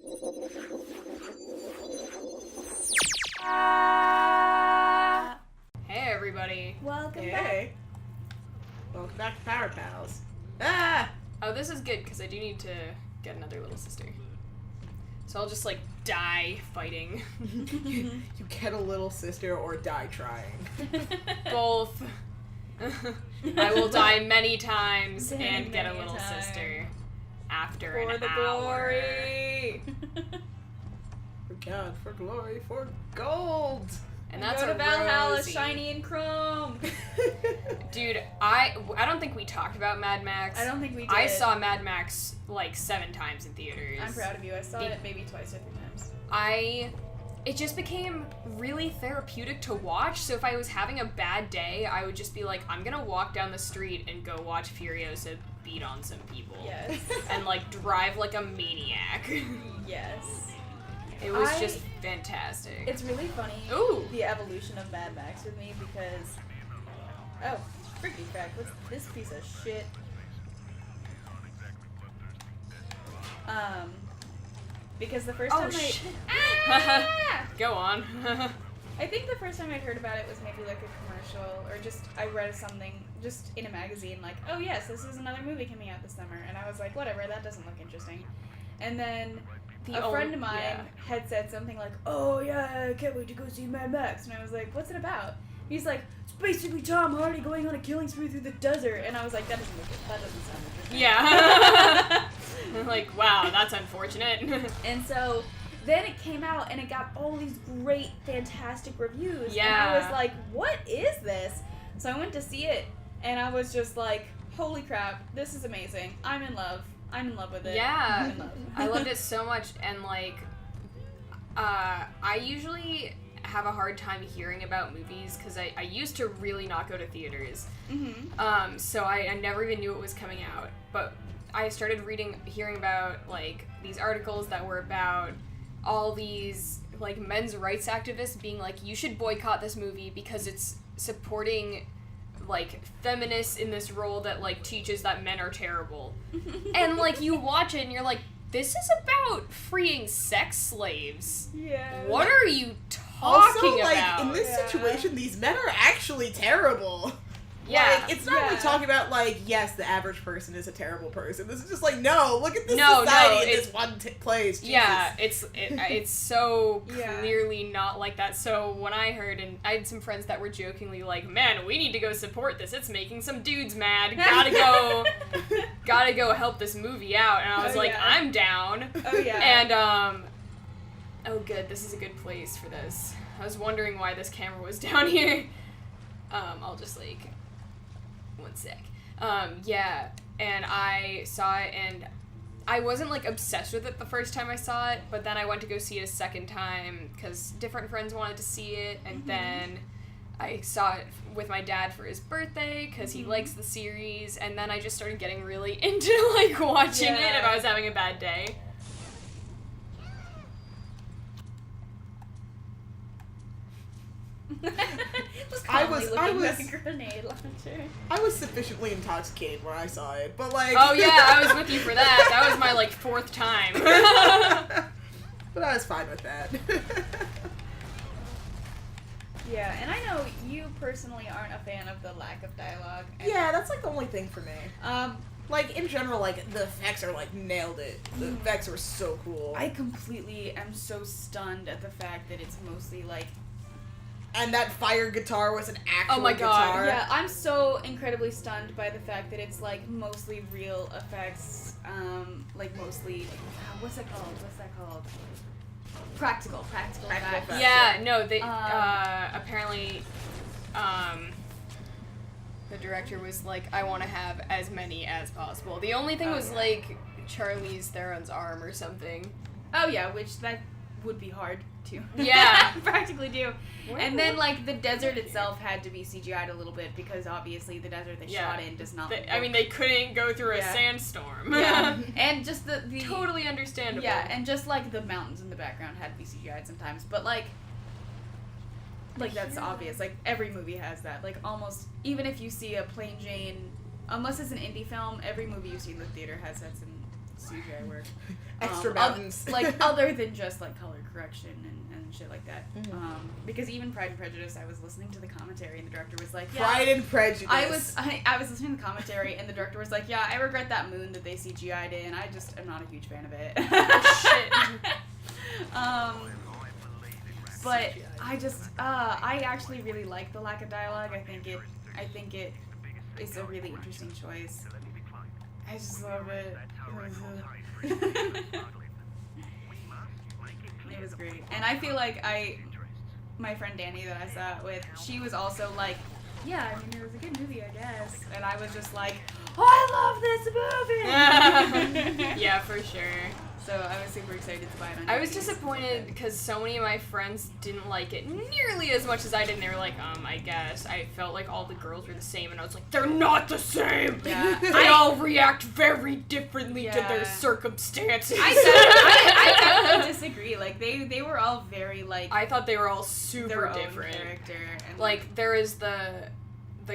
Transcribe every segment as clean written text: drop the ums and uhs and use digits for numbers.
Hey everybody. Welcome back. Welcome back to Power Pals. Ah! Oh, this is good because I do need to get another little sister. So I'll just like die fighting. You get a little sister or die trying. Both. I will die many times and get a Many little times. sister after For an the hour. glory. For God, for glory, for gold! And that's Go to a Valhalla, rosy. shiny and chrome. Dude, I don't think we talked about Mad Max. I don't think we did. I saw Mad Max like 7 times in theaters. I'm proud of you. I saw it maybe twice or 3 times. It just became really therapeutic to watch, so if I was having a bad day, I would just be like, I'm gonna walk down the street and go watch Furiosa beat on some people. Yes. And like drive like a maniac. Yes. It was just fantastic. It's really funny, Ooh. the evolution of Mad Max with me, because... Oh, freaky fact, what's this piece of shit? Because the first time Go on. I think the first time I'd heard about it was maybe like a commercial, or just I read something just in a magazine like, oh yes, this is another movie coming out this summer, and I was like, whatever, that doesn't look interesting. And then a friend of mine had said something like, oh yeah, I can't wait to go see Mad Max, and I was like, what's it about? And he's like, it's basically Tom Hardy going on a killing spree through the desert, and I was like, that doesn't sound interesting. Yeah. Like, wow, that's unfortunate. And so then it came out and it got all these great, fantastic reviews. Yeah. And I was like, what is this? So I went to see it and I was just like, holy crap, this is amazing. I'm in love. I'm in love with it. Yeah. I'm in love. I loved it so much, and like, I usually have a hard time hearing about movies because I used to really not go to theaters. Mm-hmm. So I never even knew it was coming out. But I started hearing about like these articles that were about all these like men's rights activists being like, you should boycott this movie because it's supporting like feminists in this role that like teaches that men are terrible. And like you watch it and you're like, this is about freeing sex slaves. Yeah. What are you talking Also, like, about? in this situation, these men are actually terrible. Yeah. Like, it's not like talking about, like, yes, the average person is a terrible person. This is just like, no, look at this society in this one place. Jesus. Yeah, it's so Yeah. clearly not like that. So when I heard, and I had some friends that were jokingly like, man, we need to go support this. It's making some dudes mad. Gotta go help this movie out. And I was like, yeah. I'm down. Oh, yeah. And, oh good, this is a good place for this. I was wondering why this camera was down here. I'll just like... one sec. Yeah, and I saw it, and I wasn't, like, obsessed with it the first time I saw it, but then I went to go see it a second time, because different friends wanted to see it, and then I saw it with my dad for his birthday, because he likes the series, and then I just started getting really into, like, watching it if I was having a bad day. I was grenade launcher. I was sufficiently intoxicated when I saw it, but like... Oh yeah, I was with you for that. That was my, like, 4th time. But I was fine with that. Yeah, and I know you personally aren't a fan of the lack of dialogue. Yeah, that's like the only thing for me. Like, in general, like, the effects are, like, nailed it. The effects were so cool. I completely am so stunned at the fact that it's mostly, like... And that fire guitar was an actual Oh my God. guitar. Yeah, I'm so incredibly stunned by the fact that it's, like, mostly real effects, like, mostly... What's that called? Practical effects. Yeah, no, they, apparently, the director was like, I want to have as many as possible. The only thing was, like, Charlize Theron's arm or something. Oh, yeah, which that would be hard to practically do. And then, like, the desert itself had to be CGI'd a little bit because, obviously, the desert they shot in does not I mean, they couldn't go through a sandstorm. Yeah. And just the... Totally understandable. Yeah, and just, like, the mountains in the background had to be CGI'd sometimes. But, like, that's obvious. Like, every movie has that. Like, almost... Even if you see a plain Jane... Unless it's an indie film, every movie you see in the theater has sets CGI work. Extra mountains. Like, other than just, like, color correction and shit like that. Mm-hmm. Because even Pride and Prejudice, I was listening to the commentary, and the director was like, Pride and Prejudice. I was listening to the commentary, and the director was like, yeah, I regret that moon that they CGI'd in. I just am not a huge fan of it. Shit. But I just, I actually really like the lack of dialogue. I think it is a really interesting choice. I just love it. It was great. And I feel like my friend Danny that I saw it with, she was also like, yeah, I mean, it was a good movie, I guess. And I was just like, oh, I love this movie! Yeah, for sure. So I was super excited to buy it on I was DVD. disappointed because so many of my friends didn't like it nearly as much as I did, and they were like, I guess. I felt like all the girls were the same, and I was like, they're not the same! Yeah. They all react very differently to Yeah. their circumstances. I definitely disagree. Like, they were all very, like, I thought they were all their super own different. character. And, Like, there is the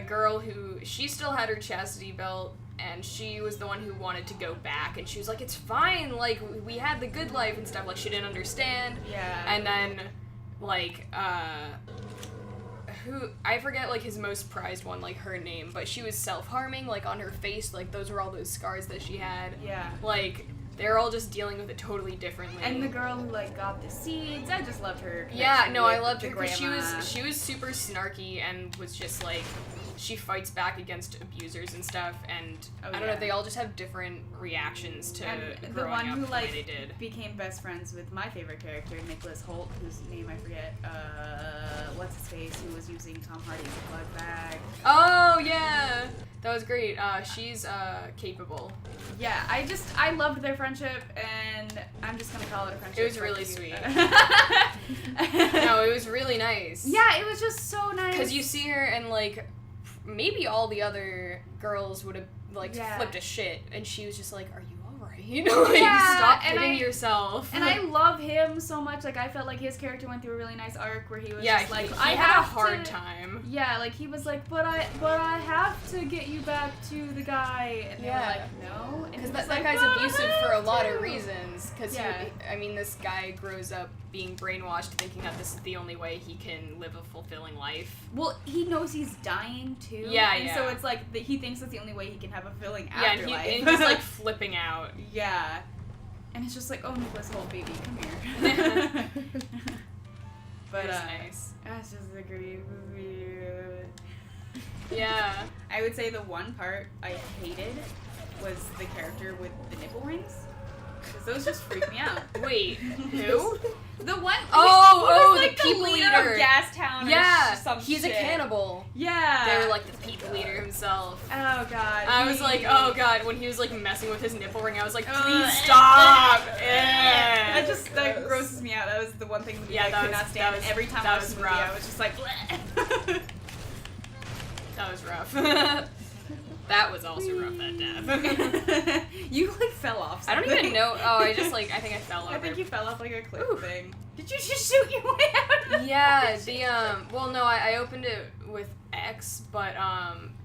girl who, she still had her chastity belt, and she was the one who wanted to go back, and she was like, it's fine, like, we had the good life and stuff, like, she didn't understand. yeah. And then, like, who, I forget, like, his most prized one, like, her name, but she was self-harming, like, on her face, like, those were all those scars that she had. Yeah. Like, they're all just dealing with it totally differently. And the girl who, like, got the seeds, I just loved her. Yeah, connection no, I with loved the her because grandma. she was super snarky and was just like, she fights back against abusers and stuff, and Oh, I don't yeah. know, they all just have different reactions to And the growing one up who, the like, way they did. became best friends with my favorite character, Nicholas Holt, whose name I forget. What's his face? Who was using Tom Hardy as a plug bag. Oh yeah, that was great. She's capable. Yeah, I loved their friendship, and I'm just gonna call it a friendship. It was Fuck really you. sweet. No, it was really nice. Yeah, it was just so nice. Because you see her and like, maybe all the other girls would have like Yeah. flipped a shit, and she was just like, "Are you alright? Like, Yeah, stop and hitting I- yourself." And I love him so much. Like, I felt like his character went through a really nice arc where he was yeah, just like, he I had a have hard to, time. Yeah, like he was like, but I have to get you back to the guy. And they were Yeah. like, no. And he Because was that like, guy's "But I abusive for a have lot to." of reasons. Because, Yeah. I mean, this guy grows up being brainwashed, thinking that this is the only way he can live a fulfilling life. Well, he knows he's dying too. Yeah, and yeah. so it's like he thinks that's the only way he can have a fulfilling Yeah, and, afterlife. and he's like flipping out. yeah. And it's just like, oh, Nicholas Holt, baby, come here. But It was nice. that's just a great movie. Yeah. I would say the one part I hated was the character with the nipple rings. Because those just freak me out. Wait, who? The one. Oh, he was the like the people leader eater. of Gastown. Yeah, or some he's shit. a cannibal. Yeah. They were like the people eater himself. Oh god. I was like, oh god, when he was like messing with his nipple ring, I was like, Ugh. please stop! That just that grosses me out. That was the one thing Yeah, I that could was- not stand. that was- Every time that I watched was the movie, I rough. was just like, bleh. That was rough. That was also rough, that death. You like fell off. I don't something. even know. Oh, I just like, I think I fell over. I think you fell off like a cliff Oof. thing. Did you just shoot your way out? Yeah, well, no, I opened it with X, but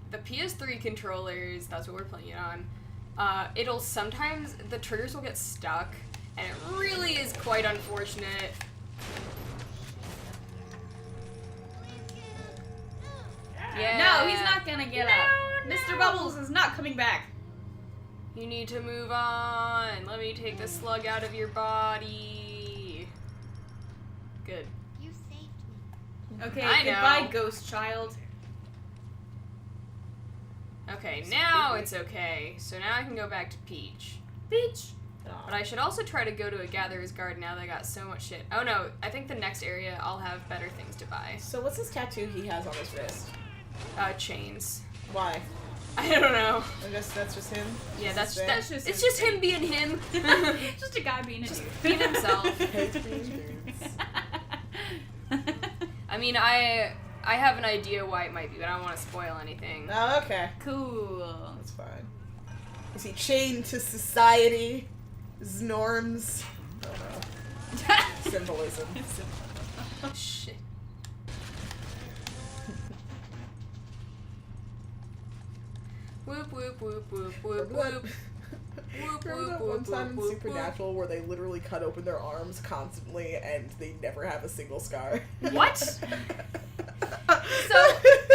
the PS3 controllers, that's what we're playing it on, it'll sometimes, the triggers will get stuck, and it really is quite unfortunate. Yeah. No, he's not gonna get up. No. Mr. Bubbles is not coming back. You need to move on. Let me take the slug out of your body. Good. You saved me. Okay, I know. goodbye, ghost child. Okay, now it's okay. So now I can go back to Peach. Peach. But I should also try to go to a gatherer's garden now that I got so much shit. Oh no, I think the next area I'll have better things to buy. So what's this tattoo he has on his wrist? Chains. Why? I don't know. I guess that's just him. Yeah, Just that's his thing? just it's just him being him. Just a guy being a dude. being himself. I mean, I have an idea why it might be, but I don't want to spoil anything. Oh, okay. Cool. That's fine. Is he chained to society? His norms? I don't know. Symbolism. Shit. Whoop whoop whoop whoop whoop whoop. Remember that one time in Supernatural where they literally cut open their arms constantly and they never have a single scar? What? So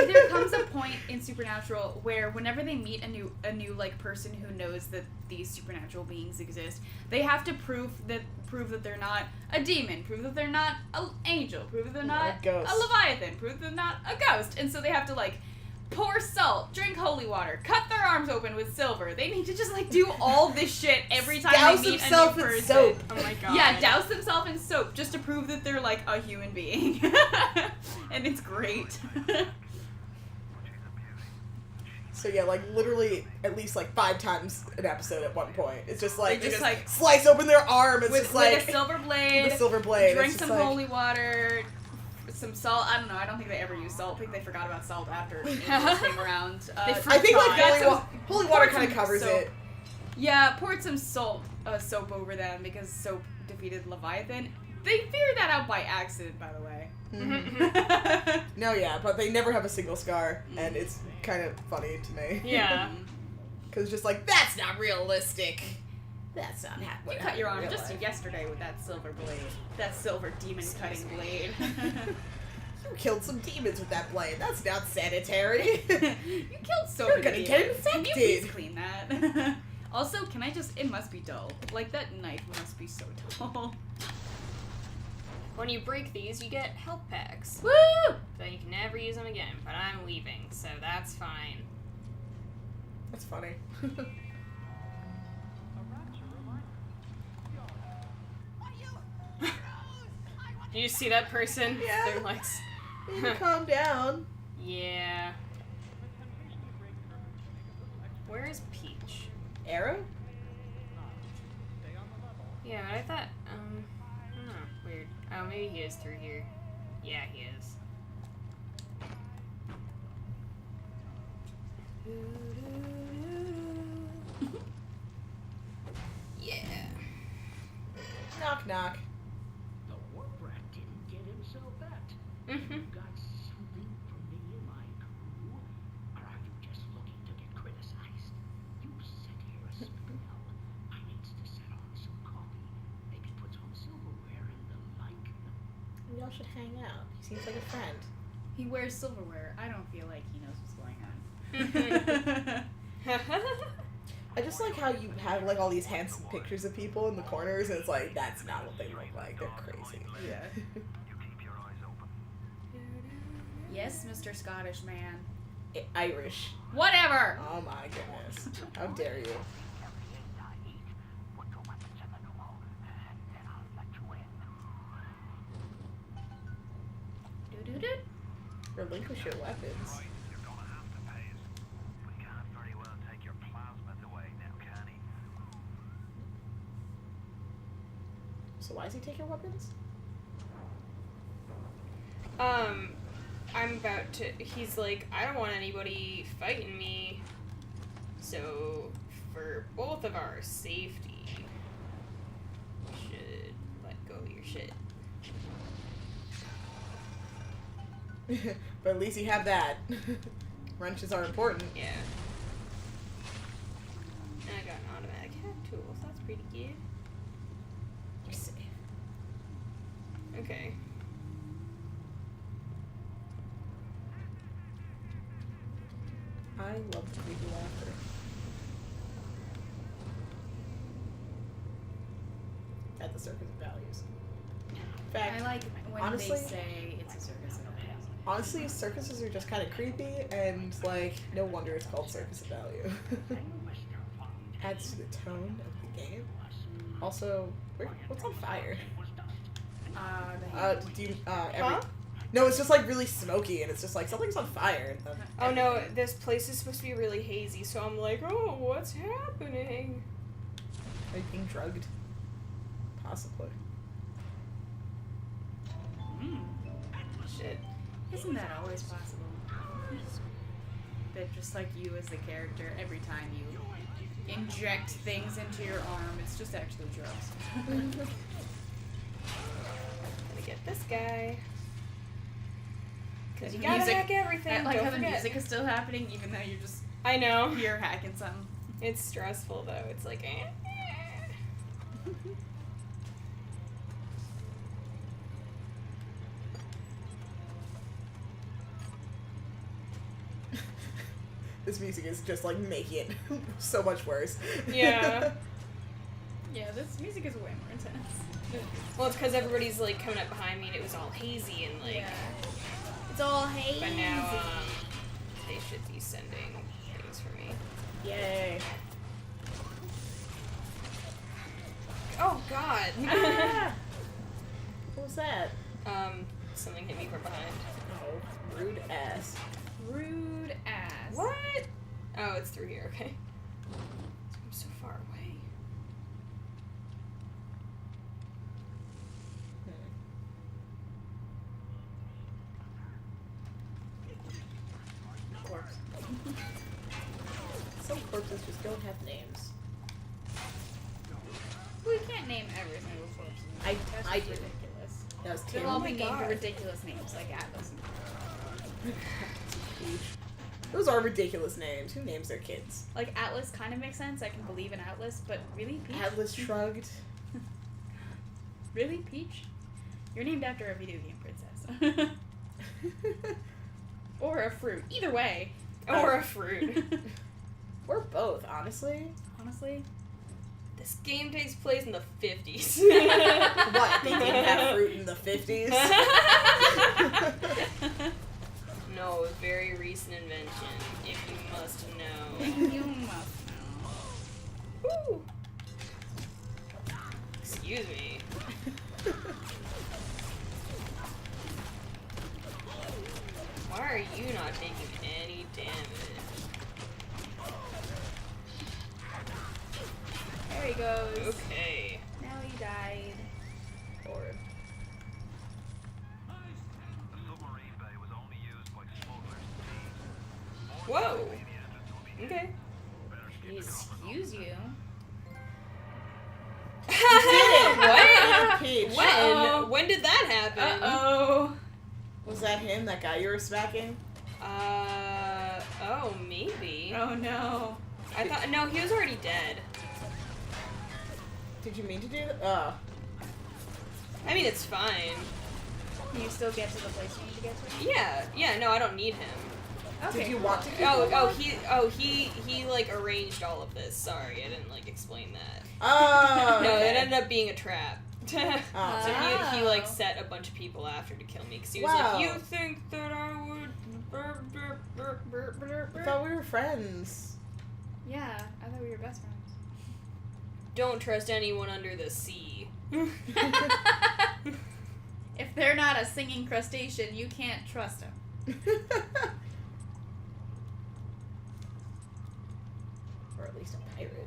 there comes a point in Supernatural where whenever they meet a new like person who knows that these supernatural beings exist, they have to prove that they're not a demon, prove that they're not an angel, prove that they're not a ghost. a leviathan, prove that they're not a ghost, and so they have to like pour salt, drink holy water, cut their arms open with silver. They need to just like do all this shit every time Douse they meet a himself new in person. soap. Oh my god. Yeah, douse themselves in soap just to prove that they're like a human being. And it's great. So yeah, like literally at least like 5 times an episode at one point. It's just like They they just, just like, slice open their arm. It's with, just like with a silver blade, with a silver blade. drink It's just some like, holy water, some salt. I don't know. I don't think they ever used salt. I think they forgot about salt after Angels came around. They I think like got holy water poured kind of some covers soap. it. Yeah, poured some soap over them because soap defeated Leviathan. They figured that out by accident, by the way. Mhm. No, yeah, but they never have a single scar, and it's kind of funny to me. Yeah. Because it's just like, that's not realistic. That's not You cut your arm just yesterday with that silver blade. That silver demon cutting blade. You killed some demons with that blade. That's not sanitary. You killed so You're many gonna get demons. Can you infected. please clean that? Also, can I just... It must be dull. Like, that knife must be so dull. When you break these, you get health packs. Woo! Then you can never use them again, but I'm leaving, so that's fine. That's funny. Do you see that person? Yeah. They're like, You can calm down. yeah. Where is Peach? Arrow? Yeah, I thought, weird. Oh, maybe he is through here. Yeah, he is. Yeah. Knock, knock. The war brat didn't get himself at. Mm-hmm. You got something for me and my crew? Or are you just looking to get criticized? You sit here a spell. I needs to set on some coffee. Maybe put some silverware and the like. We all should hang out. He seems like a friend. He wears silverware. I don't feel like he knows what's going on. I just like how you have like all these handsome pictures of people in the corners, and it's like that's not what they look like. They're crazy. Yeah. Yes, Mr. Scottish man. Irish. Whatever! Oh my goodness. How dare you? Doo-doo-doo. Relinquish your weapons. So why does he take your weapons? I'm about to, he's like, I don't want anybody fighting me, so for both of our safety, you should let go of your shit. But at least you have that. Wrenches are important. Yeah. And I got an automatic hack tool, so that's pretty good. You're safe. Okay. I love to make you laughter. At the Circus of Values. In fact, I like when honestly- they say it's a circus of values. honestly, circuses are just kind of creepy, and like, no wonder it's called Circus of Value. Adds to the tone of the game. Also, what's on fire? Do you, Huh? No, it's just like really smoky, and it's just like something's on fire. And then Oh no, this place is supposed to be really hazy, so I'm like, oh, what's happening? Are you being drugged? Possibly. Shit. Isn't that always possible? That just like you as the character, every time you inject things into your arm, it's just actually drugs. Gonna get this guy. Cause you gotta hack everything. I like Don't how the forget. music is still happening, even though you're just I know. you're hacking something. It's stressful though. It's like, This music is just like making it so much worse. Yeah. Yeah, this music is way more intense. Well, it's because everybody's like coming up behind me and it was all hazy and like. Yeah. It's all hazy. But now, they should be sending things for me. Yay. Oh God. Ah! What was that? Something hit me from behind. Oh, rude ass. Rude ass. What? Oh, it's through here. Okay. I'm so far away. Corpse. Some corpses just don't have names. We can't name every single corpse. I That's do. ridiculous. That was They'll terrible. all my be named God. ridiculous names like Atlas. Peach. Those are ridiculous names. Who names their kids? Like Atlas kind of makes sense. I can believe in Atlas, but really, Peach? Atlas shrugged. Really, Peach? You're named after a video game princess. Or a fruit. Either way. Or a fruit. Or both, honestly. Honestly. This game takes place in the 50s. What? They didn't have fruit in the 50s? No, a very recent invention, if you must know. You must know. Woo! Excuse me. Why are you not taking any damage? There he goes. Okay. Now he died. Or The submarine bay was only used by smugglers and thieves. Whoa. The entrance will be Okay. better skip the Excuse you. What? Peach. When did that happen? Uh-oh. Was that him? That guy you were smacking? Oh, maybe. Oh no. I thought, no, he was already dead. Did you mean to do that? I mean, it's fine. Can you still get to the place you need to get to? Yeah, no, I don't need him. Okay. Did you want to? He like arranged all of this. Sorry, I didn't like explain that. Oh. No, okay. it ended up being a trap. So Oh. he like set a bunch of people after to kill me because he was Wow. like, you think that I would? I thought we were friends. Yeah, I thought we were best friends. Don't trust anyone under the sea. If they're not a singing crustacean, you can't trust them. Or at least a pirate.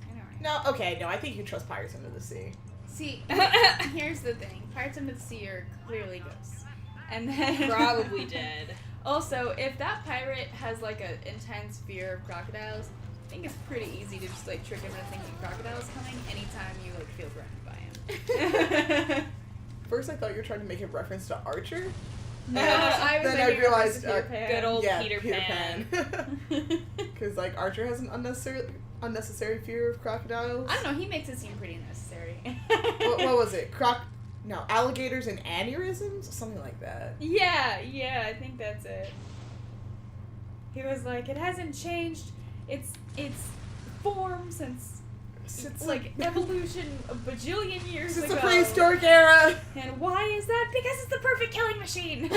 I know, right? No, okay, no, I think you trust pirates under the sea. See, here's the thing. Pirates under the Sea are clearly ghosts. And then... Probably dead. Also, if that pirate has, like, an intense fear of crocodiles, I think it's pretty easy to just, like, trick him into thinking crocodile's coming anytime you, like, feel threatened by him. First, I thought you were trying to make a reference to Archer. No, I was Then I making a realized, reference to Peter Good Pan. old yeah, Peter Pan. Because, like, Archer has an unnecessary fear of crocodiles. I don't know, he makes it seem pretty necessary. What was it? Alligators and aneurysms? Something like that. Yeah, I think that's it. He was like, it hasn't changed its form since It's like evolution a bajillion years Since ago. the prehistoric era. And why is that? Because it's the perfect killing machine.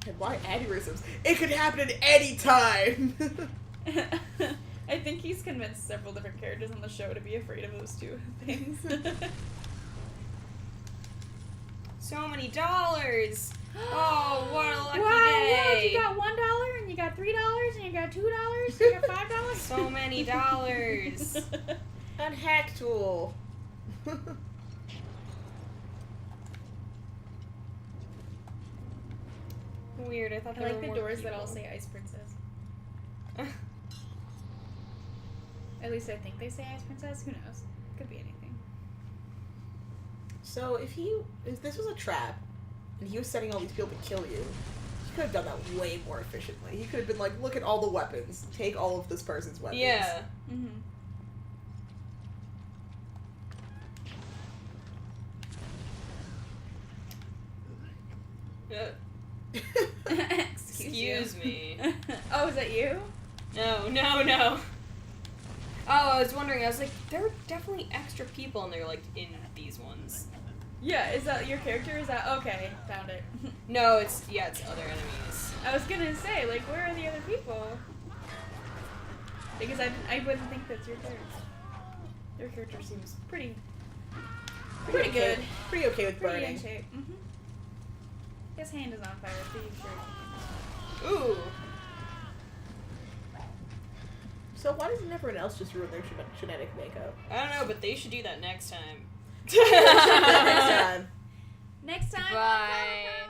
And why aneurysms? It could happen at any time. I think he's convinced several different characters on the show to be afraid of those two things. So many dollars. Oh, what a lucky wow, look, day. you got $1 and you got $3 and you got $2 and you got $5. So many dollars. And hack tool. Weird. I thought I there like were the more doors that people. all say Ice Princess. At least I think they say Ice Princess. Who knows? Could be anything. So if this was a trap, and he was setting all these people to kill you, could have done that way more efficiently. He could have been like, look at all the weapons. Take all of this person's weapons. Yeah. Mm-hmm. Excuse me. Oh, is that you? No. Oh, I was wondering, I was like, there are definitely extra people, and they're, like, in these ones. Yeah, is that your character? Is that okay? Found it. No, it's other enemies. I was gonna say, like, where are the other people? Because I wouldn't think that's your character. Your character seems pretty okay. good. Pretty okay with Pretty burning. in shape. Mm-hmm. His hand is on fire, so you sure. Ooh. So why doesn't everyone else just ruin their genetic makeup? I don't know, but they should do that next time. Next time. Next time. Bye.